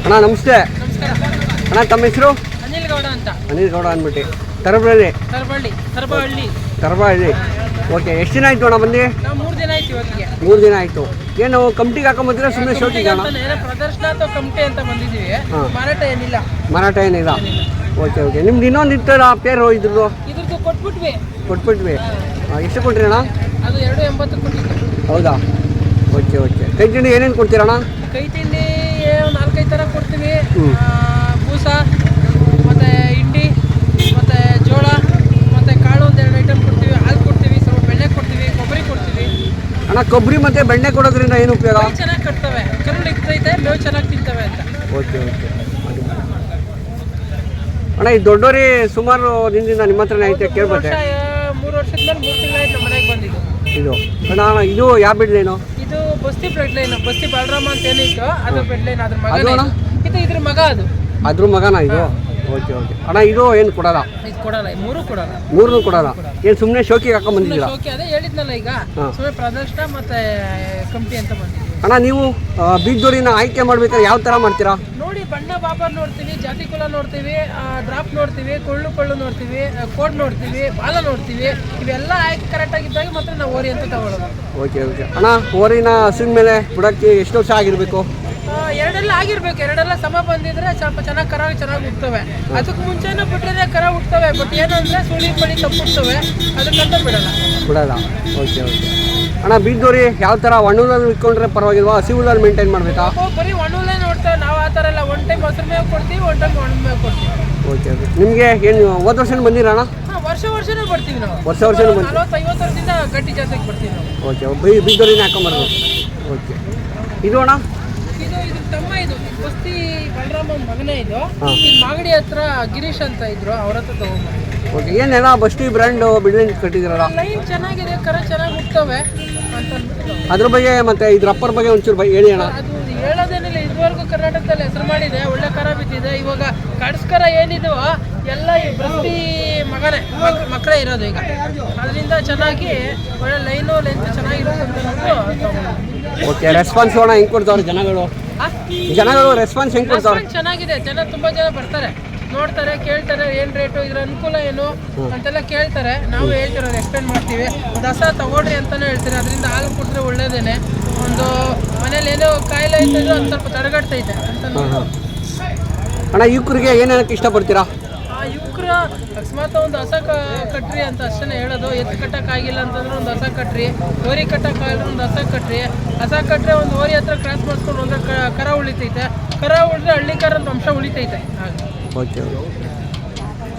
ಅಣ್ಣ ನಮಸ್ತೆ. ನಮಸ್ಕಾರ ಅಣ್ಣ ತಮ್ಮ ಹೆಸರು? ಅನಿಲ್ ಗೌಡ ಅಂತ. ಅನಿಲ್ ಗೌಡ ಅಂದ್ಬಿಟ್ಟು ತರಬಳ್ಳಿ. ತರಬಳ್ಳಿ. ಓಕೆ, ಎಷ್ಟು ದಿನ ಆಯಿತು ಅಣ್ಣ ಬಂದು? ನಾವು 3 ದಿನ ಆಯ್ತು ಇವತ್ತಿಗೆ. 3 ದಿನ ಆಯಿತು. ಏನು ಕಮಿಟಿಗೆ ಹಾಕೊಂಬಂದಿರ ಸುಮ್ಮನೆ ಶೋಕಿಗೆ ಅಣ್ಣ? ಪ್ರದರ್ಶನ ಅಥವಾ ಕಮಿಟಿ ಅಂತ ಬಂದಿದ್ದೀವಿ. ಮಾರಾಟ ಏನಿಲ್ಲ. ಮಾರಾಟ ಏನಿಲ್ಲ. Okay okay. ನಿಮ್ದು ಇನ್ನೊಂದು ಇತ್ತಲ್ಲ ಪೇರು ಇದ್ರದ್ದು ಕೊಟ್ಬಿಟ್ವಿ. ಎಷ್ಟು ಕೊಟ್ರಿ ಅಣ್ಣ? ಅದು 280 ಕೊಟ್ಟಿದ್ದು. ಹೌದಾ? Okay okay. ಕೈ ತಿಂಡಿ ಏನೇನು ಕೊಡ್ತೀರಣ್ಣ? ಕೈ ತಿಂಡಿ 4-5 ಥರ ಕೊಡ್ತೀವಿ. ಬೂಸ ಮತ್ತು ಹಿಂಡಿ ಮತ್ತು ಜೋಳ ಮತ್ತು ಕಾಳು ಒಂದು 2 ಐಟಮ್ ಕೊಡ್ತೀವಿ. ಹಾಲು ಕೊಡ್ತೀವಿ, ಸ್ವಲ್ಪ ಬೆಣ್ಣೆ ಕೊಡ್ತೀವಿ, ಕೊಬ್ಬರಿ ಕೊಡ್ತೀವಿ. ಅಣ್ಣ ಕೊಬ್ಬರಿ ಮತ್ತು ಬೆಣ್ಣೆ ಕೊಡೋದ್ರಿಂದ ಏನು ಉಪಯೋಗ? ಚೆನ್ನಾಗಿ ಕಟ್ತವೆ, ಕರುಳು ಇರ್ತೈತೆ, ಮೇವು ಚೆನ್ನಾಗಿ ತಿಂತವೆ ಅಂತ. Okay okay. ಅಣ್ಣ ಈ ದೊಡ್ಡೋರಿ ಸುಮಾರು ದಿನದಿಂದ ನಿಮ್ಮ ಹತ್ರನೇ ಐತೆ ಕೇಳ್ಬೋದೆ? 3 ವರ್ಷದ ಮೇಲೆ 3 ತಿಂಗಳಾಯ್ತು ನಮ್ಮ ಮನೆಗೆ ಬಂದಿದ್ದು. ಇದು ಅಣ್ಣ ಇದು ಯಾವ ಬ್ಲಡ್ ಲೈನು? ಇದು ಬಸ್ತಿ ಬ್ಲಡ್ ಲೈನ್. ಬಸ್ತಿ ಬಾಲರಾಮ ಅಂತ ಏನಿತ್ತು ಅದು ಬ್ಲಡ್ ಲೈನ್. ಅದ್ರ ಮಗ ಇದು, ಇದ್ರ ಮಗ ಅದು. ಅದ್ರ ಮಗನ ಇದು? Okay okay. ಅಣ್ಣ ಇದು ಏನು ಕೊಡಲ್ಲ? ಇದು ಕೊಡಲ್ಲ, 3 ಕೊಡಲ್ಲ. 3 ಕೊಡಲ್ಲ. ಏನು ಸುಮ್ಮನೆ ಶೋಕಿಗೆ ಹಾಕೊಂಡ್ ಬಂದಿದ್ದೀರಾ? ಶೋಕಿ ಅದೇ ಹೇಳಿದ್ನಲ್ಲ ಈಗ, ಸುಮ್ಮನೆ ಪ್ರದರ್ಶನ ಮತ್ತೆ ಕಮಿಟಿ ಅಂತ ಬಂದಿದ್ದೀವಿ. ಅಣ್ಣ ನೀವು ಬೀಜದೋರಿನ ಆಯ್ಕೆ ಮಾಡ್ಬೇಕಾದ್ರೆ ಯಾವ ಥರ ಮಾಡ್ತೀರಾ? ನೋಡಿ, ಬಣ್ಣ ಬಾಬರ್ ನೋಡ್ತೀವಿ, ಜಾತಿ ಕುಲ ನೋಡ್ತೀವಿ, ಡ್ರಾಪ್ ನೋಡ್ತೀವಿ, ಕೊಳ್ಳು ನೋಡ್ತೀವಿ, ಕೋಡ್ ನೋಡ್ತೀವಿ, ಬಾಲ ನೋಡ್ತೀವಿ. ಇವೆಲ್ಲ ಆಯ್ಕೆ ಕರೆಕ್ಟಾಗಿದ್ದಾಗ ಮಾತ್ರ ನಾವು ಓರಿ ಅಂತ ತಗೊಳ್ಳೋದು. Okay okay. ಅಣ್ಣ ಓರಿನ ಹಸಿನ ಮೇಲೆ ಬಿಡೋಕ್ಕೆ ಎಷ್ಟು ವರ್ಷ ಆಗಿರಬೇಕು? 2 ಆಗಿರ್ಬೇಕು. 2 ಸಮ ಬಂದಿದ್ರೆ ಸ್ವಲ್ಪ ಚೆನ್ನಾಗಿ ಕರ ಚೆನ್ನಾಗಿ ಹುಡ್ತವೆ. ಅದಕ್ಕೆ ಮುಂಚೆನೂ ಬಿಟ್ಟರೆ ಕರ ಹುಡ್ತವೆ. ಬಟ್ ಏನಂದ್ರೆ ಸುಳಿ ಪಳಿ ತಪ್ಪುಡ್ತವೆ, ಅದಕ್ಕಂತ ಬಿಡಲ್ಲ. Okay okay. ಅಣ್ಣ ಬೀಜದೋರಿ ಯಾವ ಥರ ಒಣ್ಣುಲಲ್ಲಿ ಇಟ್ಕೊಂಡ್ರೆ ಪರವಾಗಿಲ್ವಾ, ಹಸಿ ಹುಲ್ಲಲ್ಲಿ ಮೇಂಟೈನ್ ಮಾಡಬೇಕಾ? ಬರೀ ಒಣ್ಣುಲೇ ನೋಡ್ತೇವೆ ನಾವು. ಆ ಥರ ಎಲ್ಲ 1 ಟೈಮ್ ಹಸಿರು ಮೇವು ಕೊಡ್ತೀವಿ, 1 ಟೈಮ್ ಒಣ ಮೇವು ಕೊಡ್ತೀವಿ. Okay okay. ನಿಮಗೆ ಏನು ಹೋದ ವರ್ಷನೂ ಬಂದಿರ ಅಣ್ಣ? ವರ್ಷನೂ ಬರ್ತೀವಿ ನಾವು. ವರ್ಷನೂ ಬಂದು 40-50 ವರ್ಷದಿಂದ ಗಟ್ಟಿ ಜಾತಿಗೆ ಬರ್ತೀವಿ ನಾವು. ಓಕೆ. ಬೀಜದೋರಿನ ಹಾಕೊಂಬರೋದು. ಓಕೆ. ಇದು ಅಣ್ಣ? ಇದು ತಮ್ಮ. ಇದು ಬಸ್ತಿ ಬಲರಾಮನ್ ಮಗನೇ. ಇದು ಮಾಗಡಿ ಹತ್ರ ಗಿರೀಶ್ ಅಂತ ಇದ್ರು, ಅವ್ರ ಹತ್ರ ತಗೊಂಡ್ಬಂದು. ಓಕೆ. ಏನೆಲ್ಲ ಬಸ್ತಿ ಬ್ರ್ಯಾಂಡ್ ಬಿಲ್ಡಿಂಗ್ ಕಟ್ಟಿದಿರಲ್ಲ? ಲೈನ್ ಚೆನ್ನಾಗಿದೆ, ಕರ ಚೆನ್ನಾಗಿ ಹುಡ್ತವೆ ಅಂತ. ಅದ್ರ ಬಗ್ಗೆ ಮತ್ತೆ ಇದ್ರ ಅಪ್ಪರ ಬಗ್ಗೆ ಒಂಚೂರು ಹೇಳಿ ಅಣ್ಣ. ಅದು ಹೇಳೋದೇನಿಲ್ಲ, ಇದುವರೆಗೂ ಕರ್ನಾಟಕದಲ್ಲಿ ಹೆಸರು ಮಾಡಿದೆ, ಒಳ್ಳೆ ಕರ ಬಿದ್ದಿದೆ. ಇವಾಗ ಕಡಸ್ಕರ ಏನಿದೆಯೋ ಎಲ್ಲ ಈ ಬಸ್ತಿ ಮಕ್ಕಳೇ ಇರೋದು ಈಗ. ಅದರಿಂದ ಚೆನ್ನಾಗಿ ಒಳ್ಳೆ ಲೈನು ಲೆಂತ್ ಚೆನ್ನಾಗಿರುತ್ತೆ ಅಂತ. ಓಕೆ. ರೆಸ್ಪಾನ್ಸ್ ಅಣ್ಣ ಹೆಂಗೆ ಕೊಡ್ತಾವ್ರೆ ಜನಗಳು? ರೆಸ್ಪಾನ್ಸ್ ಹೆಂಗೆ ಕೊಡ್ತಾವ್ರೆ? ಚೆನ್ನಾಗಿದೆ. ತುಂಬ ಜನ ಬರ್ತಾರೆ, ನೋಡ್ತಾರೆ, ಕೇಳ್ತಾರೆ ಏನು ರೇಟು, ಇದ್ರ ಅನುಕೂಲ ಏನು ಅಂತೆಲ್ಲ ಕೇಳ್ತಾರೆ. ನಾವು ಹೇಳ್ತಿರೋದು ಎಕ್ಸ್ಪ್ಲೇನ್ ಮಾಡ್ತೀವಿ. ದಸ ತಗೊಳ್ರಿ ಅಂತಾನೆ ಹೇಳ್ತೀವಿ. ಅದರಿಂದ ಹಾಲು ಕೊಟ್ಟರೆ ಒಳ್ಳೇದೇನೆ. ಒಂದು ಮನೇಲಿ ಏನೋ ಕಾಯಿಲೆ ಐತಿದ್ರು ಒಂದು ಸ್ವಲ್ಪ ತಡೆಗಟ್ತೈತೆ ಅಂತ. ಅಣ್ಣ ಯುವಕರಿಗೆ ಏನೇನಕ್ಕೆ ಇಷ್ಟಪಡ್ತೀರಾ? ಯುವಕರು ಅಕಸ್ಮಾತ್ ಒಂದು ಹಸ ಕಟ್ರಿ ಅಂತ ಅಷ್ಟೇ ಹೇಳೋದು. ಎತ್ತು ಕಟ್ಟಕ್ಕಾಗಿಲ್ಲ ಅಂತಂದ್ರೆ ಒಂದು ಹಸ ಕಟ್ರಿ, ಓರಿ ಕಟ್ಟಕ್ಕಾಗಿಲ್ಲ ಒಂದು ಹಸ ಕಟ್ರಿ. ಹಸ ಕಟ್ರೆ ಒಂದು ಓರಿ ಹತ್ರ ಕ್ರಾಸ್ ಮಾಡಿಸ್ಕೊಂಡು ಒಂದು ಕರ ಉಳಿತೈತೆ. ಕರ ಉಳಿದ್ರೆ ಹಳ್ಳಿ ಕರಂತ ಅಂಶ ಉಳಿತೈತೆ. ಹಾಗೆ. ಓಕೆ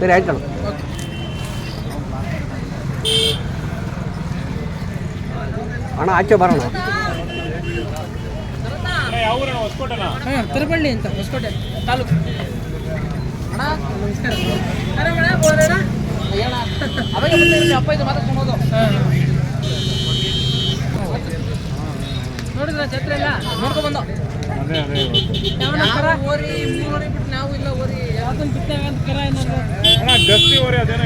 ಸರಿ ಆಯ್ತು ಅಣ್ಣ. ಓಕೆ. ಅಣ್ಣ ಆಚೆ ಬರೋಣ. ತರಬಳ್ಳಿ ಅಂತ, ಹೊಸಕೋಟೆ ತಾಲೂಕು. ಅಣ್ಣ ನಮಸ್ಕಾರ. ಅಣ್ಣ ಬೋರಣ್ಣ ಅವಾಗ ಅಪ್ಪ ಇದು ಮಾತಾಡ್ಕೊಬೋದು. ನೋಡಿದ್ರ ಜಾತ್ರೆ ಎಲ್ಲ ನೋಡ್ಕೊಬಂದು ಓರಿ 3 ಓರಿ ಬಿಟ್ಟು ನಾವು ಇಲ್ಲ ಓರಿ ಯಾವ್ದೊಂದು ಬಿಟ್ಟೆ ಕರ ಏನಾದ್ರು ಗಸ್ತಿ ಓರಿ ಅದೇನೋ